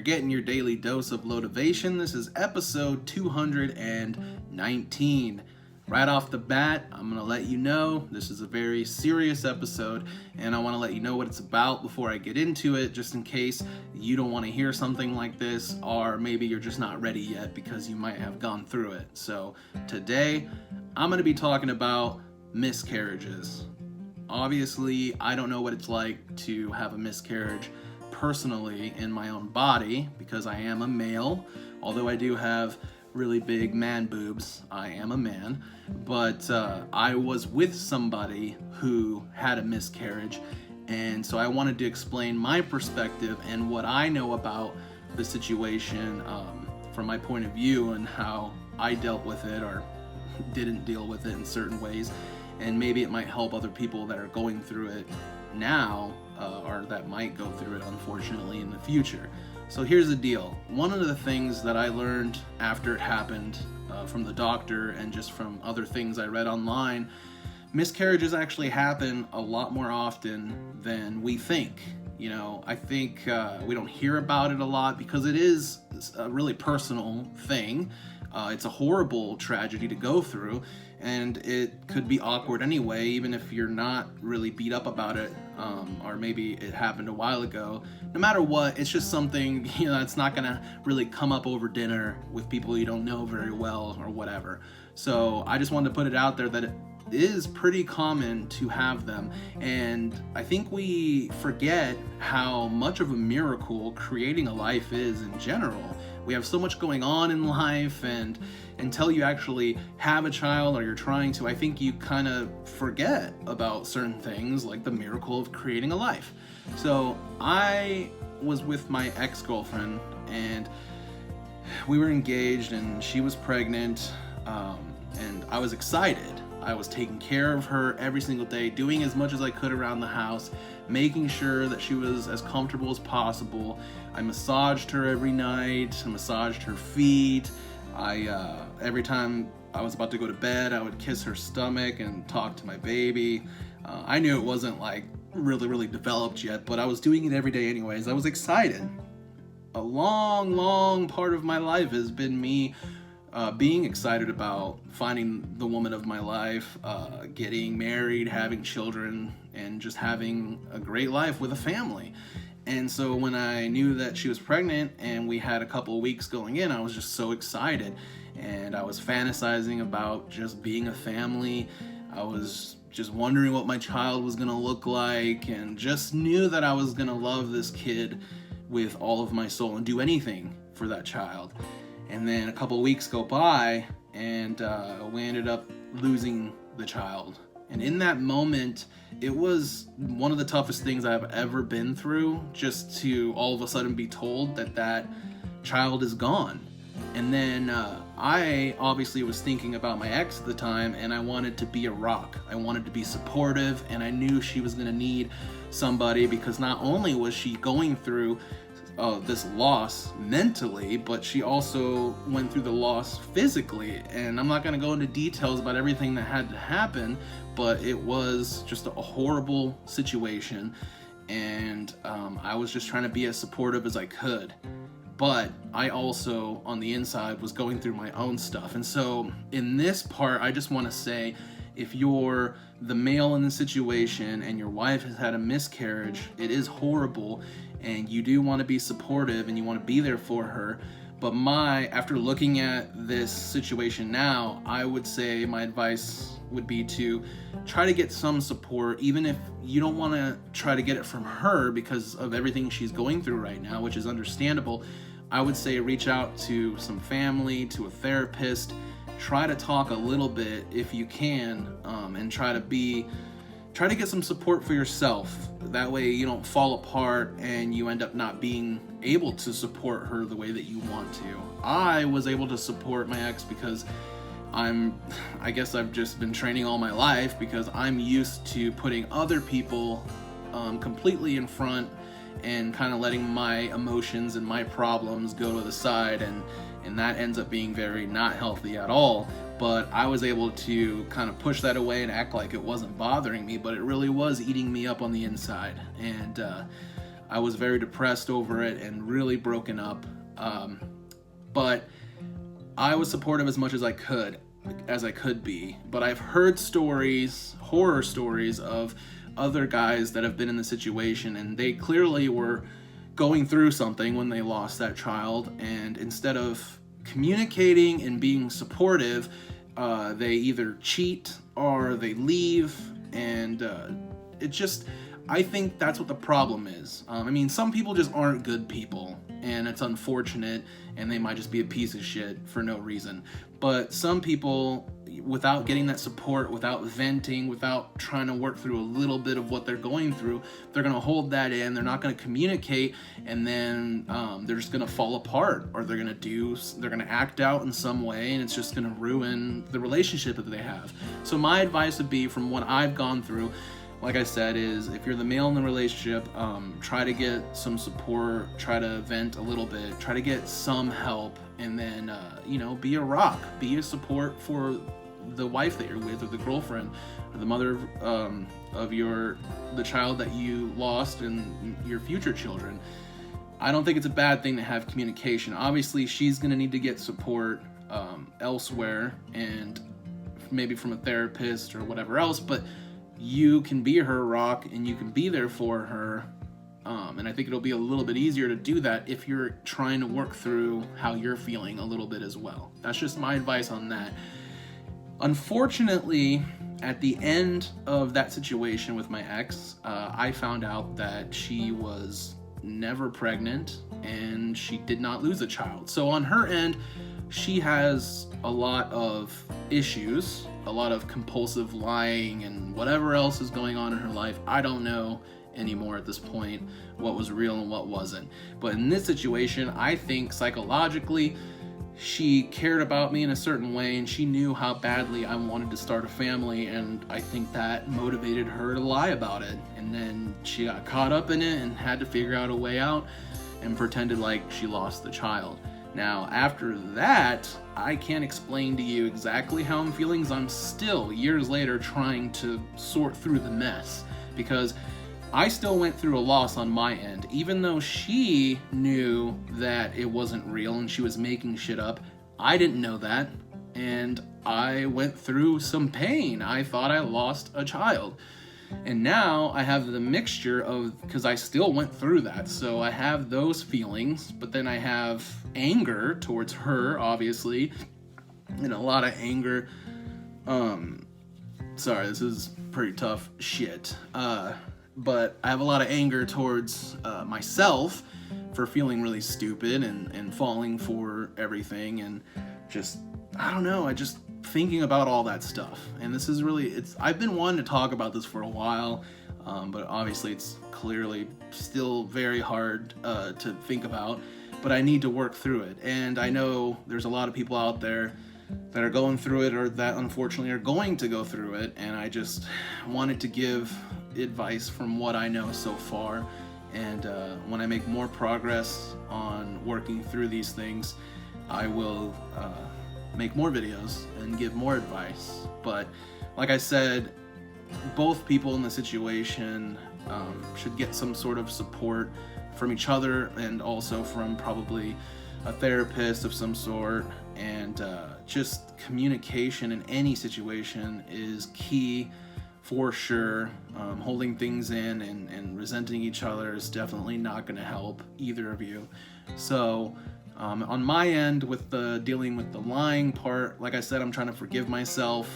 you're getting your daily dose of LoweTivation. This is episode 219. Right off the bat, I'm going to let you know this is a very serious episode, and I want to let you know what it's about before I get into it, just in case you don't want to hear something like this, or maybe you're just not ready yet because you might have gone through it. So today, I'm going to be talking about miscarriages. Obviously, I don't know what it's like to have a miscarriage personally in my own body because I am a male, although I do have really big man boobs. I am a man, but I was with somebody who had a miscarriage, and so I wanted to explain my perspective and what I know about the situation from my point of view and how I dealt with it or didn't deal with it in certain ways, and maybe it might help other people that are going through it now or that might go through it unfortunately in the future. So here's the deal. One of the things that I learned after it happened from the doctor and just from other things I read online, miscarriages actually happen a lot more often than we think. You know, I think we don't hear about it a lot because it is a really personal thing. It's a horrible tragedy to go through, and it could be awkward anyway, even if you're not really beat up about it, or maybe it happened a while ago. No matter what, it's just something, it's not gonna really come up over dinner with people you don't know very well or whatever. So I just wanted to put it out there that it is pretty common to have them, and I think we forget how much of a miracle creating a life is in general. We have so much going on in life, and until you actually have a child or you're trying to, I think you kind of forget about certain things like the miracle of creating a life. So I was with my ex-girlfriend, and we were engaged, and she was pregnant, and I was excited. I was taking care of her every single day, doing as much as I could around the house, making sure that she was as comfortable as possible. I massaged her every night. I massaged her feet. Every time I was about to go to bed, I would kiss her stomach and talk to my baby. I knew it wasn't like really developed yet, but I was doing it every day anyways. I was excited. A long part of my life has been me being excited about finding the woman of my life, getting married, having children, and just having a great life with a family. And so when I knew that she was pregnant and we had a couple of weeks going in, I was just so excited. And I was fantasizing about just being a family. I was just wondering what my child was gonna look like, and just knew that I was gonna love this kid with all of my soul and do anything for that child. And then a couple of weeks go by, and we ended up losing the child. And in that moment, it was one of the toughest things I've ever been through, just to all of a sudden be told that that child is gone. And then I obviously was thinking about my ex at the time, and I wanted to be a rock. I wanted to be supportive, and I knew she was gonna need somebody, because not only was she going through this loss mentally, but she also went through the loss physically. And I'm not going to go into details about everything that had to happen, but it was just a horrible situation, and I was just trying to be as supportive as I could. But I also, on the inside, was going through my own stuff. And so in this part, I just want to say, if you're the male in the situation and your wife has had a miscarriage, it is horrible, and you do want to be supportive and you want to be there for her. But after looking at this situation now, I would say my advice would be to try to get some support, even if you don't want to try to get it from her because of everything she's going through right now, which is understandable. I would say reach out to some family, to a therapist. Try to talk a little bit if you can, and try to get some support for yourself. That way you don't fall apart and you end up not being able to support her the way that you want to. I was able to support my ex because I guess I've just been training all my life, because I'm used to putting other people completely in front and kind of letting my emotions and my problems go to the side, and that ends up being very not healthy at all. But I was able to kind of push that away and act like it wasn't bothering me, but it really was eating me up on the inside. And I was very depressed over it and really broken up. But I was supportive as much as I could be. But I've heard stories, horror stories of other guys that have been in the situation, and they clearly were going through something when they lost that child, and instead of communicating and being supportive, they either cheat or they leave, and I think that's what the problem is. I mean, some people just aren't good people, and it's unfortunate, and they might just be a piece of shit for no reason. But some people, without getting that support, without venting, without trying to work through a little bit of what they're going through, they're going to hold that in, they're not going to communicate, and then they're just going to fall apart, or they're going to act out in some way, and it's just going to ruin the relationship that they have. So my advice would be, from what I've gone through, like I said, is if you're the male in the relationship, try to get some support, try to vent a little bit, try to get some help, and then, be a rock, be a support for the wife that you're with, or the girlfriend, or the mother of the child that you lost, and your future children. I don't think it's a bad thing to have communication. Obviously, she's going to need to get support elsewhere, and maybe from a therapist or whatever else, but you can be her rock, and you can be there for her. And I think it'll be a little bit easier to do that if you're trying to work through how you're feeling a little bit as well. That's just my advice on that. Unfortunately, at the end of that situation with my ex, I found out that she was never pregnant, and she did not lose a child. So on her end, she has a lot of issues, a lot of compulsive lying, and whatever else is going on in her life. I don't know anymore at this point what was real and what wasn't. But in this situation, I think psychologically she cared about me in a certain way, and she knew how badly I wanted to start a family, and I think that motivated her to lie about it. And then she got caught up in it and had to figure out a way out, and pretended like she lost the child. Now, after that, I can't explain to you exactly how I'm feeling, 'cause I'm still, years later, trying to sort through the mess, because I still went through a loss on my end. Even though she knew that it wasn't real and she was making shit up, I didn't know that, and I went through some pain. I thought I lost a child. And now I have the mixture of, because I still went through that, so I have those feelings, but then I have anger towards her, obviously, and a lot of anger. Sorry, this is pretty tough shit. But I have a lot of anger towards myself for feeling really stupid and falling for everything, and just, I don't know, I just thinking about all that stuff. And this is really, I've been wanting to talk about this for a while, but obviously it's clearly still very hard to think about, but I need to work through it. And I know there's a lot of people out there that are going through it, or that unfortunately are going to go through it, and I just wanted to give advice from what I know so far. And when I make more progress on working through these things, I will make more videos and give more advice. But like I said, both people in the situation should get some sort of support from each other, and also from probably a therapist of some sort. And just communication in any situation is key for sure. Holding things in and resenting each other is definitely not going to help either of you. So on my end, with the dealing with the lying part, like I said, I'm trying to forgive myself.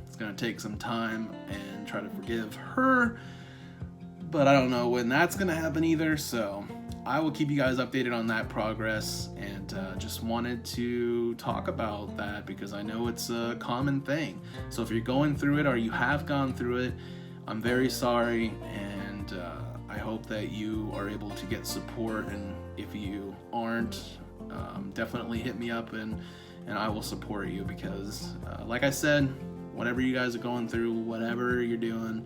It's going to take some time, and try to forgive her, but I don't know when that's going to happen either. So I will keep you guys updated on that progress, and just wanted to talk about that because I know it's a common thing. So if you're going through it, or you have gone through it, I'm very sorry, and I hope that you are able to get support. And if you aren't, definitely hit me up, and I will support you, because like I said, whatever you guys are going through, whatever you're doing,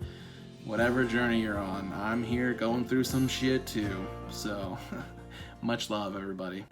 whatever journey you're on, I'm here going through some shit too. So much love, everybody.